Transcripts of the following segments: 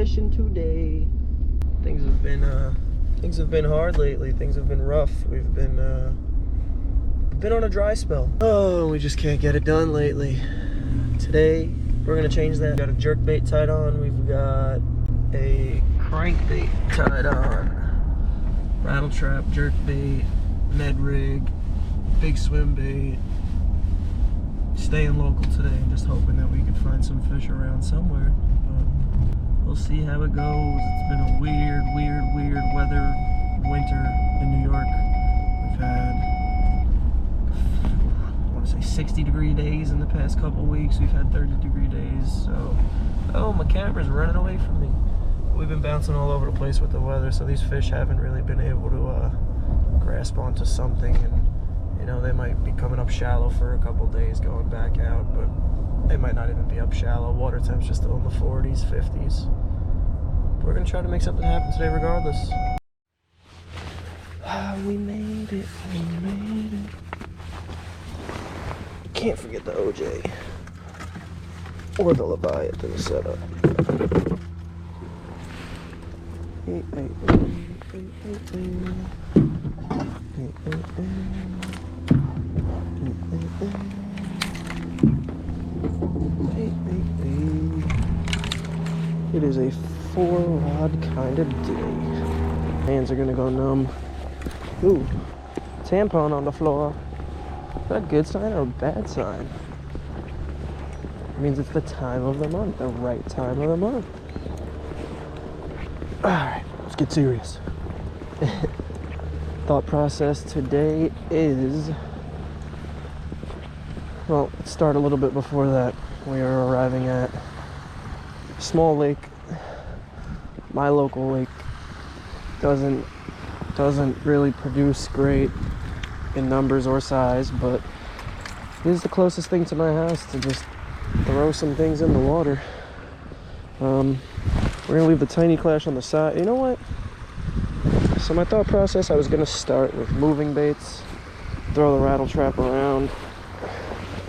fishing today. Things have been hard lately. Things have been rough. We've been on a dry spell. Oh, we just can't get it done lately. Today we're gonna change that. We've got a jerkbait tied on. We've got a crankbait tied on. Rattle trap, jerkbait, Ned rig, big swim bait. Staying local today, just hoping that we can find some fish around somewhere. But we'll see how it goes. It's been a weird weather winter in New York. We've had, I want to say 60-degree days in the past couple weeks. We've had 30-degree days. So, oh, my camera's running away from me. We've been bouncing all over the place with the weather, so these fish haven't really been able to grasp onto something, and you know, they might be coming up shallow for a couple days, going back out, but they might not even be up shallow. Water temps are still in the 40s, 50s. But we're gonna try to make something happen today regardless. Ah, we made it, we made it. Can't forget the OJ or the Leviathan setup. It is a 4-rod kind of day. Hands are gonna go numb. Ooh, tampon on the floor. Is that a good sign or a bad sign? It means it's the time of the month, the right time of the month. Alright, let's get serious. Thought process today is, well, let's start a little bit before that. We are arriving at a small lake. My local lake doesn't really produce great in numbers or size, but it is the closest thing to my house to just throw some things in the water. We're gonna leave the tiny clash on the side. You know what? So my thought process, I was gonna start with moving baits, throw the rattle trap around,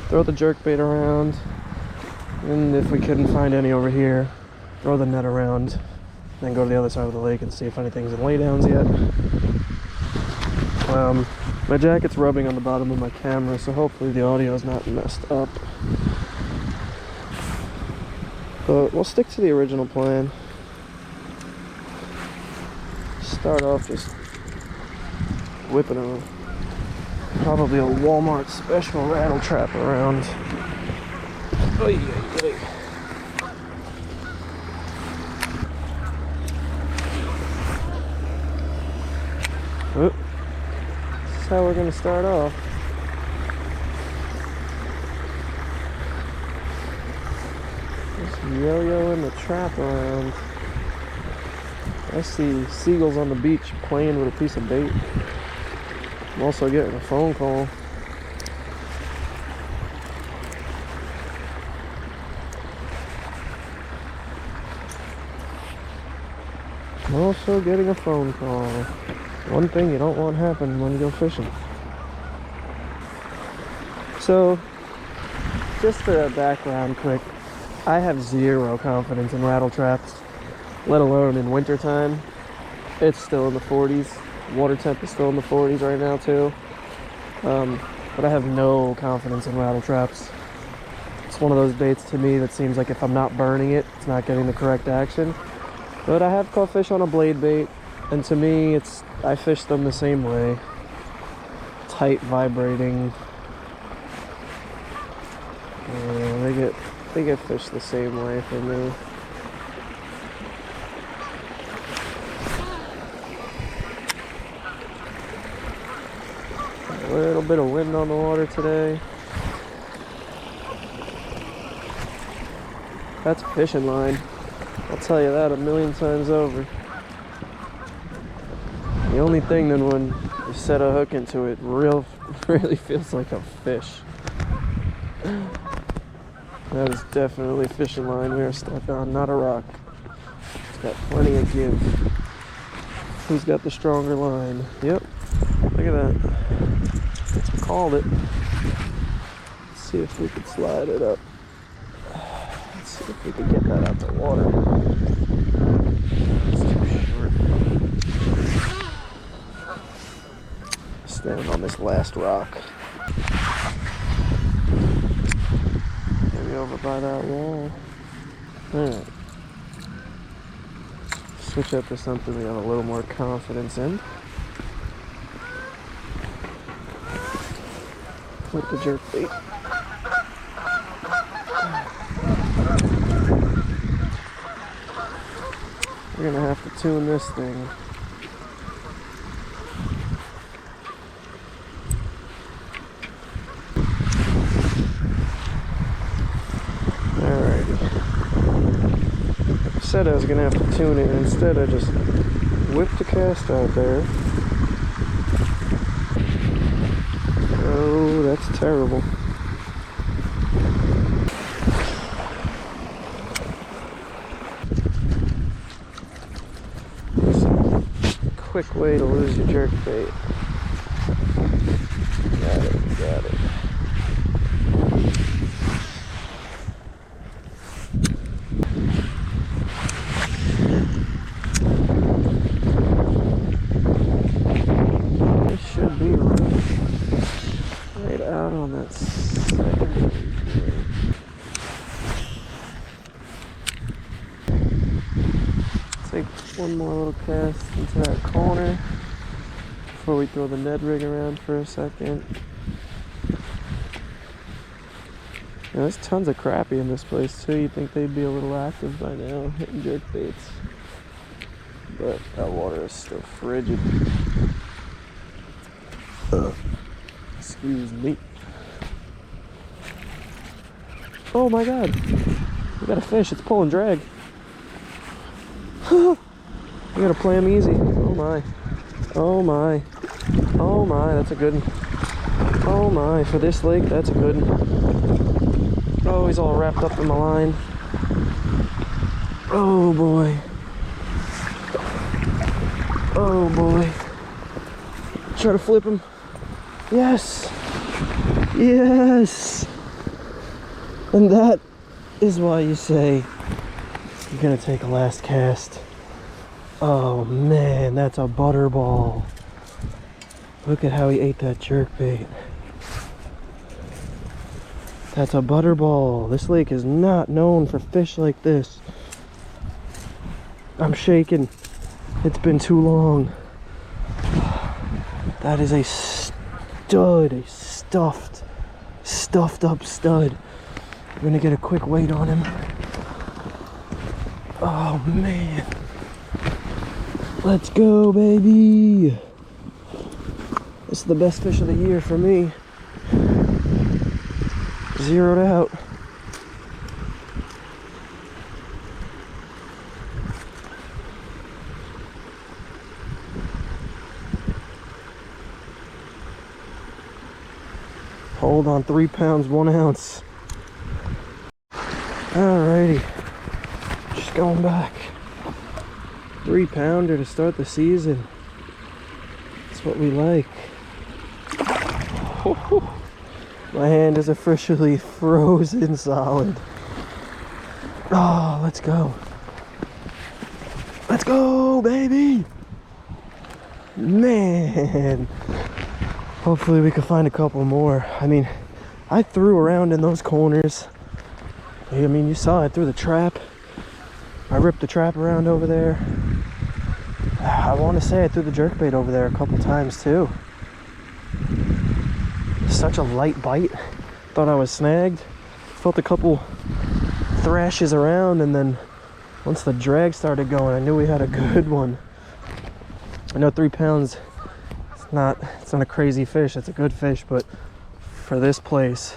throw the jerkbait around, and if we couldn't find any over here, throw the net around, then go to the other side of the lake and see if anything's in laydowns yet. My jacket's rubbing on the bottom of my camera, so hopefully the audio's not messed up. But we'll stick to the original plan. Start off just whipping a probably a Walmart special rattle trap around. Oy, oy, oy. Oh, this is how we're gonna start off. Just yo-yoing the trap around. I see seagulls on the beach playing with a piece of bait. I'm also getting a phone call. One thing you don't want happen when you go fishing. So, just for background quick, I have zero confidence in rattle traps, let alone in wintertime. It's still in the 40s. Water temp is still in the 40s right now too. But I have no confidence in rattle traps. It's one of those baits to me that seems like if I'm not burning it, it's not getting the correct action. But I have caught fish on a blade bait, and to me, I fish them the same way. Tight, vibrating. They get fished the same way for me. A little bit of wind on the water today. That's a fishing line. I'll tell you that a million times over. The only thing then when you set a hook into it, really feels like a fish. That is definitely a fishing line we are stuck on, not a rock. It's got plenty of give. Who's got the stronger line? Yep, look at that. Called it. Let's see if we could slide it up. Let's see if we can get that out the water. It's too short. Stand on this last rock. Maybe over by that wall. Alright. Switch up to something we have a little more confidence in. With the jerkbait. We're gonna have to tune this thing. Alrighty. I said I was gonna have to tune it, and instead I just whipped a cast out there. Oh, that's terrible. That's a quick way to lose your jerkbait. Got it, got it. This should be right out on that second. Take one more little cast into that corner before we throw the Ned rig around for a second. Yeah, there's tons of crappie in this place too. You'd think they'd be a little active by now, hitting jerkbaits. But that water is still frigid. Excuse me. Oh my god. We got a fish. It's pull and drag. We gotta play him easy. Oh my. Oh my. Oh my. That's a good one. Oh my. For this lake, that's a good one. Oh, he's all wrapped up in the line. Oh boy. Oh boy. Try to flip him. Yes. Yes. And that is why you say you're gonna take a last cast. Oh man, that's a butterball. Look at how he ate that jerkbait. That's a butterball. This lake is not known for fish like this. I'm shaking. It's been too long. That is a stud, a stuffed up stud. We're gonna get a quick weight on him. Oh man. Let's go, baby. This is the best fish of the year for me. Zeroed out. Hold on, 3 pounds, 1 ounce. Alrighty, just going back. 3 pounder to start the season. That's what we like. My hand is officially frozen solid. Oh, let's go. Let's go, baby. Man. Hopefully we can find a couple more. I mean, I threw around in those corners. I mean, you saw it through the trap. I ripped the trap around over there. I want to say I threw the jerkbait over there a couple times too. Such a light bite. Thought I was snagged. Felt a couple thrashes around, and then once the drag started going, I knew we had a good one. I know 3 pounds, it's not a crazy fish. It's a good fish, but for this place,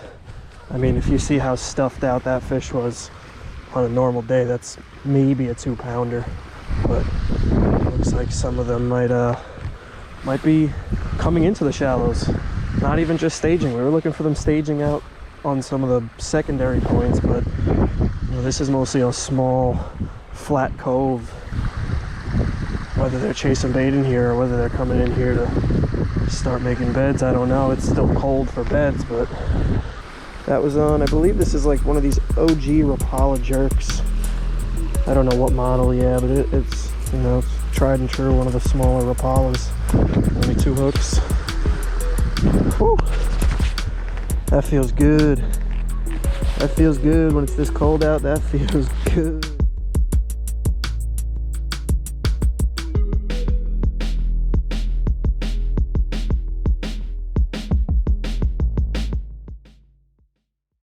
I mean, if you see how stuffed out that fish was on a normal day, that's maybe a 2 pounder. But looks like some of them might be coming into the shallows. Not even just staging. We were looking for them staging out on some of the secondary points, but you know, this is mostly a small, flat cove. Whether they're chasing bait in here or whether they're coming in here to start making beds, I don't know. It's still cold for beds, but that was on, I believe this is like one of these OG Rapala jerks. I don't know what model, yeah, but it's, you know, it's tried and true, one of the smaller Rapalas. Only 2 hooks. Whew. That feels good. That feels good when it's this cold out. That feels good.